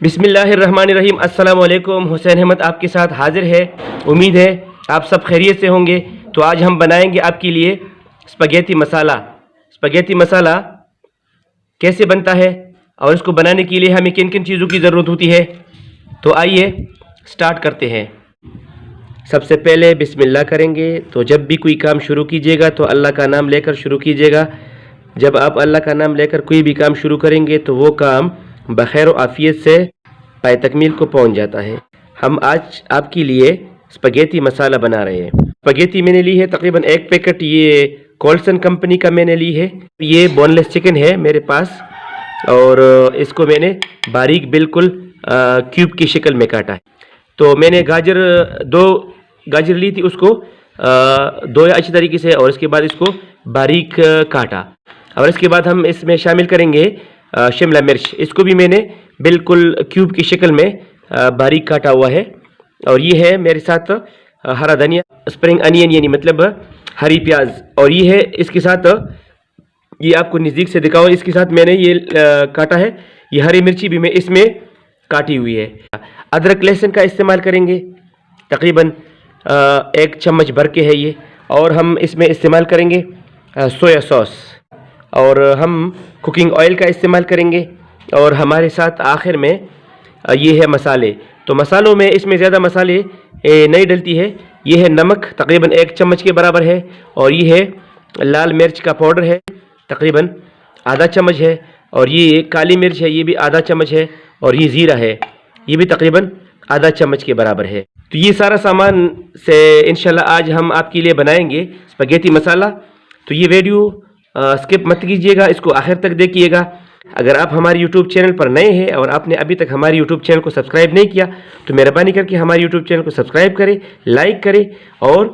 बिस्मिल्लाहिर्रहमानिर्रहीम। अस्सलाम वालेकुम। हुसैन अहमद आपके साथ हाजिर है। उम्मीद है आप सब खैरियत से होंगे। तो आज हम बनाएंगे आपके लिए स्पगेटी मसाला। स्पगेटी मसाला कैसे बनता है और इसको बनाने के लिए हमें किन किन चीज़ों की ज़रूरत होती है, तो आइए स्टार्ट करते हैं। सबसे पहले बिस्मिल्लाह करेंगे। तो जब भी कोई काम शुरू कीजिएगा तो अल्लाह का नाम लेकर शुरू कीजिएगा। जब आप अल्लाह का नाम लेकर कोई भी काम शुरू करेंगे तो वो काम बखैर व आफियत से पाए तकमील को पहुंच जाता है। हम आज आपके लिए स्पगेटी मसाला बना रहे हैं। स्पगेटी मैंने ली है तकरीबन 1 पैकेट, ये कोल्सन कंपनी का मैंने ली है। ये बोनलेस चिकन है मेरे पास और इसको मैंने बारीक बिल्कुल क्यूब की शक्ल में काटा है। तो मैंने दो गाजर ली थी, उसको धोया अच्छी तरीके से और इसके बाद इसको बारीक काटा। और इसके बाद हम इसमें शामिल करेंगे शिमला मिर्च। इसको भी मैंने बिल्कुल क्यूब की शक्ल में बारीक काटा हुआ है। और ये है मेरे साथ हरा धनिया, स्प्रिंग अनियन यानी मतलब हरी प्याज। और ये है इसके साथ, ये आपको नज़दीक से दिखाओ, इसके साथ मैंने ये काटा है। ये हरी मिर्ची भी मैं इसमें काटी हुई है। अदरक लहसुन का इस्तेमाल करेंगे, तकरीबन 1 चम्मच भर के है ये। और हम इसमें इस्तेमाल करेंगे सोया सॉस और हम कुकिंग ऑयल का इस्तेमाल करेंगे। और हमारे साथ आखिर में ये है मसाले। तो मसालों में इसमें ज़्यादा मसाले नहीं डलती है। ये है नमक, तकरीबन 1 चम्मच के बराबर है। और ये है लाल मिर्च का पाउडर है, तकरीबन आधा चम्मच है। और ये काली मिर्च है, ये भी आधा चम्मच है। और ये ज़ीरा है, ये भी तकरीबन आधा चम्मच के बराबर है। तो ये सारा सामान से इंशाल्लाह आज हम आपके लिए बनाएंगे स्पगेटी मसाला। तो ये वीडियो स्किप मत कीजिएगा, इसको आखिर तक देखिएगा। अगर आप हमारे YouTube चैनल पर नए हैं और आपने अभी तक हमारे YouTube चैनल को सब्सक्राइब नहीं किया तो मेहरबानी करके हमारे YouTube चैनल को सब्सक्राइब करें, लाइक करें और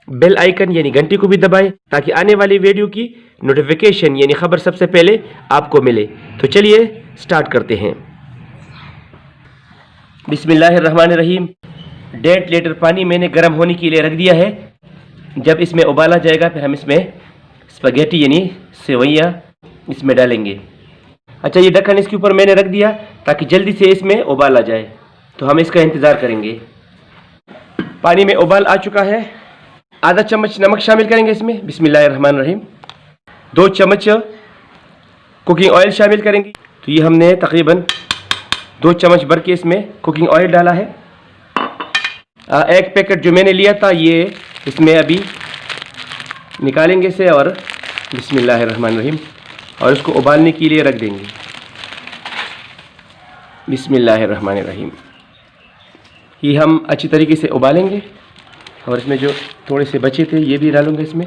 बेल आइकन यानी घंटी को भी दबाएं ताकि आने वाली वीडियो की नोटिफिकेशन यानी खबर सबसे पहले आपको मिले। तो चलिए स्टार्ट करते हैं। बिस्मिल्लाहिर्रहमानिर्रहीम। 1.5 लीटर पानी मैंने गर्म होने के लिए रख दिया है। जब इसमें उबाला जाएगा फिर हम इसमें स्पगेटी यानी सेवइयाँ इसमें डालेंगे। अच्छा, ये ढक्कन इसके ऊपर मैंने रख दिया ताकि जल्दी से इसमें उबाल आ जाए। तो हम इसका इंतज़ार करेंगे। पानी में उबाल आ चुका है। आधा चम्मच नमक शामिल करेंगे इसमें, बिस्मिल्लाहिर्रहमानिर्रहीम। 2 चम्मच कुकिंग ऑयल शामिल करेंगे। तो ये हमने तकरीबन 2 चम्मच भर के इसमें कुकिंग ऑयल डाला है। 1 पैकेट जो मैंने लिया था ये इसमें अभी निकालेंगे इसे और बिस्मिल्लाहिर्रहमानिर्रहीम और इसको उबालने के लिए रख देंगे। बिस्मिल्लाहिर्रहमानिर्रहीम। ये हम अच्छी तरीके से उबालेंगे और इसमें जो थोड़े से बचे थे ये भी डालूंगा इसमें।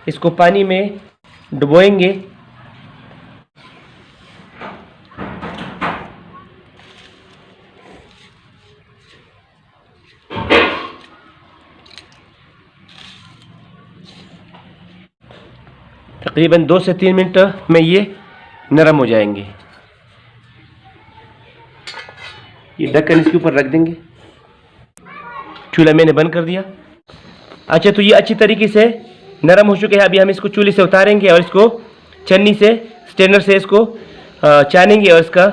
इसको पानी में डुबोएंगे। तकरीबन 2 से 3 मिनट में ये नरम हो जाएंगे। ये ढक्कन इसके ऊपर रख देंगे। चूल्हा मैंने बंद कर दिया। अच्छा, तो ये अच्छी तरीके से नरम हो चुके हैं। अभी हम इसको चूल्हे से उतारेंगे और इसको छन्नी से, स्ट्रेनर से इसको छानेंगे और इसका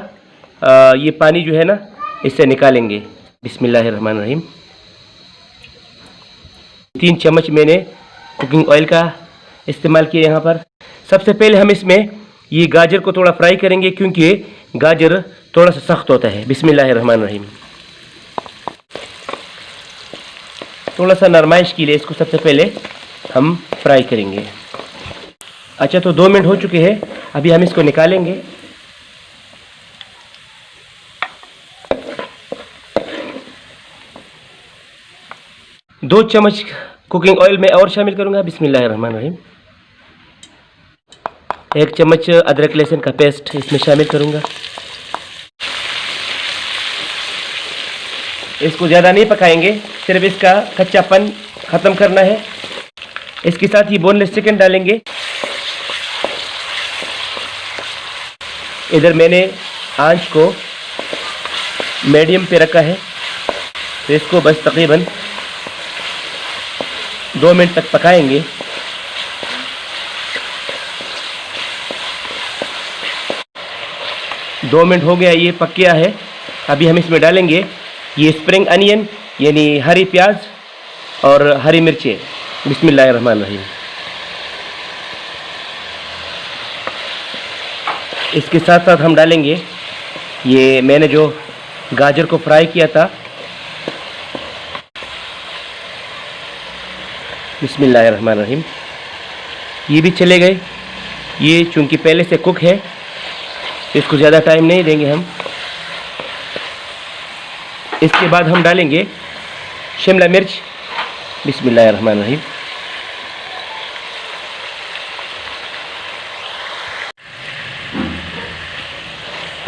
ये पानी जो है ना इससे निकालेंगे। बिस्मिल्लाहिर्रहमानिर्रहीम। 3 चम्मच मैंने कुकिंग ऑयल का इस्तेमाल किया यहाँ पर। सबसे पहले हम इसमें ये गाजर को थोड़ा फ्राई करेंगे क्योंकि गाजर थोड़ा सा सख्त होता है। बिस्मिल्लाहिर्रहमानिर्रहीम। थोड़ा सा नरमाइश के लिए इसको सबसे पहले हम फ्राई करेंगे। अच्छा, तो 2 मिनट हो चुके हैं। अभी हम इसको निकालेंगे। दो चम्मच कुकिंग ऑयल में और शामिल करूंगा। बिस्मिल्लाहिर्रहमानिर्रहीम। 1 चम्मच अदरक लहसुन का पेस्ट इसमें शामिल करूंगा। इसको ज़्यादा नहीं पकाएंगे, सिर्फ इसका कच्चापन ख़त्म करना है। इसके साथ ही बोनलेस चिकन डालेंगे। इधर मैंने आंच को मीडियम पे रखा है। तो इसको बस तकरीबन 2 मिनट तक पकाएंगे। 2 मिनट हो गया, ये पक गया है। अभी हम इसमें डालेंगे ये स्प्रिंग अनियन यानी हरी प्याज और हरी मिर्चें। बिस्मिल्लाहिर्रहमानिर्रहीम। इसके साथ साथ हम डालेंगे ये मैंने जो गाजर को फ्राई किया था। बिस्मिल्लाहिर्रहमानिर्रहीम। ये भी चले गए। ये चूँकि पहले से कुक है, इसको ज़्यादा टाइम नहीं देंगे हम। इसके बाद हम डालेंगे शिमला मिर्च। बिस्मिल्लाहिर्रहमानिर्रहीम।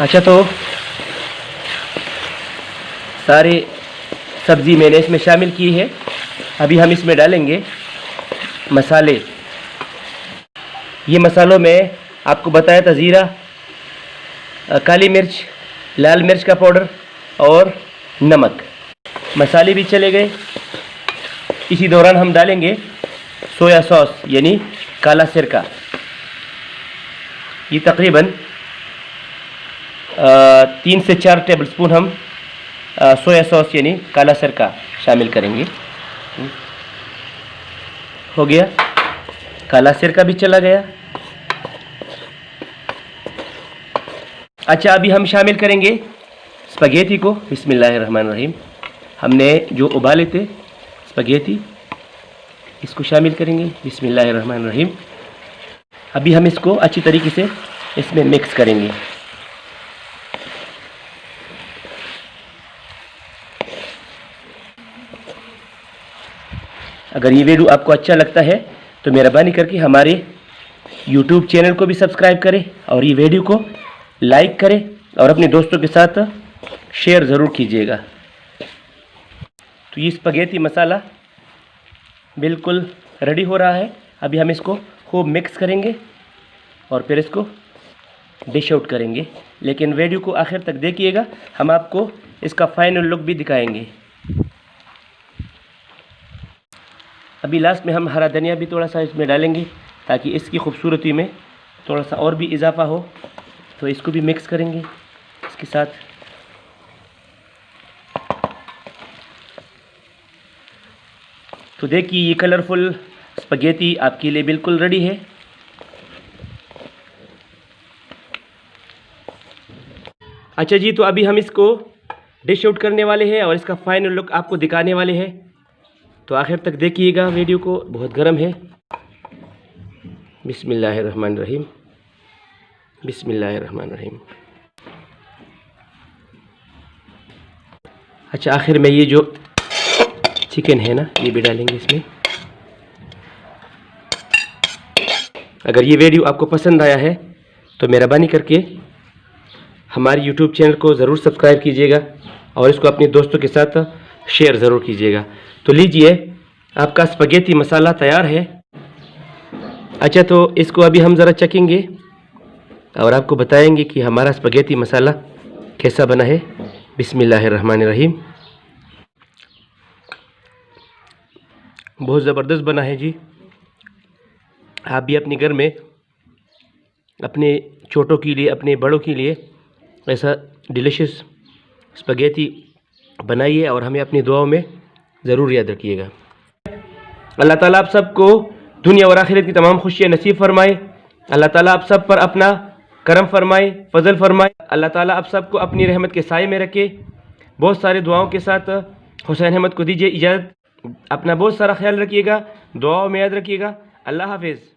अच्छा, तो सारे सब्ज़ी मैंने इसमें शामिल की है। अभी हम इसमें डालेंगे मसाले। ये मसालों में आपको बताया था ज़ीरा, काली मिर्च, लाल मिर्च का पाउडर और नमक। मसाले भी चले गए। इसी दौरान हम डालेंगे सोया सॉस यानी काला सिरका। ये तकरीबन 3 से 4 टेबलस्पून हम सोया सॉस यानी काला सिरका शामिल करेंगे। हो गया, काला सिरका भी चला गया। अच्छा, अभी हम शामिल करेंगे स्पगेटी को। बिस्मिल्लाहिर्रहमानिर्रहीम। हमने जो उबाले थे स्पगेटी, इसको शामिल करेंगे। बिस्मिल्लाहिर्रहमानिर्रहीम। अभी हम इसको अच्छी तरीके से इसमें मिक्स करेंगे। अगर ये वीडियो आपको अच्छा लगता है तो मेहरबानी करके हमारे YouTube चैनल को भी सब्सक्राइब करें और ये वीडियो को लाइक करें और अपने दोस्तों के साथ शेयर ज़रूर कीजिएगा। तो ये स्पगेटी मसाला बिल्कुल रेडी हो रहा है। अभी हम इसको खूब मिक्स करेंगे और फिर इसको डिश आउट करेंगे। लेकिन वीडियो को आखिर तक देखिएगा, हम आपको इसका फाइनल लुक भी दिखाएंगे। अभी लास्ट में हम हरा धनिया भी थोड़ा सा इसमें डालेंगे ताकि इसकी खूबसूरती में थोड़ा सा और भी इजाफा हो। तो इसको भी मिक्स करेंगे इसके साथ। तो देखिए, ये कलरफुल स्पगेटी आपके लिए बिल्कुल रेडी है। अच्छा जी, तो अभी हम इसको डिश आउट करने वाले हैं और इसका फाइनल लुक आपको दिखाने वाले हैं। तो आखिर तक देखिएगा वीडियो को, बहुत गर्म है। बिस्मिल्लाहिर्रहमानिर्रहीम। बिस्मिल्लाहिर्रहमानिर्रहीम। अच्छा, आखिर में ये जो चिकन है ना, ये भी डालेंगे इसमें। अगर ये वीडियो आपको पसंद आया है तो मेहरबानी करके हमारे YouTube चैनल को ज़रूर सब्सक्राइब कीजिएगा और इसको अपने दोस्तों के साथ शेयर ज़रूर कीजिएगा। तो लीजिए, आपका स्पगेटी मसाला तैयार है। अच्छा, तो इसको अभी हम ज़रा चखेंगे और आपको बताएंगे कि हमारा स्पगेटी मसाला कैसा बना है। बिस्मिल्लाहिर्रहमानिर्रहीम। बहुत ज़बरदस्त बना है जी। आप भी अपने घर में अपने छोटों के लिए, अपने बड़ों के लिए ऐसा डिलीशियस स्पगेटी बनाइए और हमें अपनी दुआओं में ज़रूर याद रखिएगा। अल्लाह ताला आप सबको दुनिया और आखिरत की तमाम खुशियाँ नसीब फरमाए। अल्लाह ताला आप सब पर अपना करम फरमाए, फजल फरमाए। अल्लाह ताला आप सबको अपनी रहमत के साए में रखे। बहुत सारे दुआओं के साथ हुसैन अहमद को दीजिए इजाज़त। अपना बहुत सारा ख्याल रखिएगा, दुआओं में याद रखिएगा। अल्लाह हाफिज़।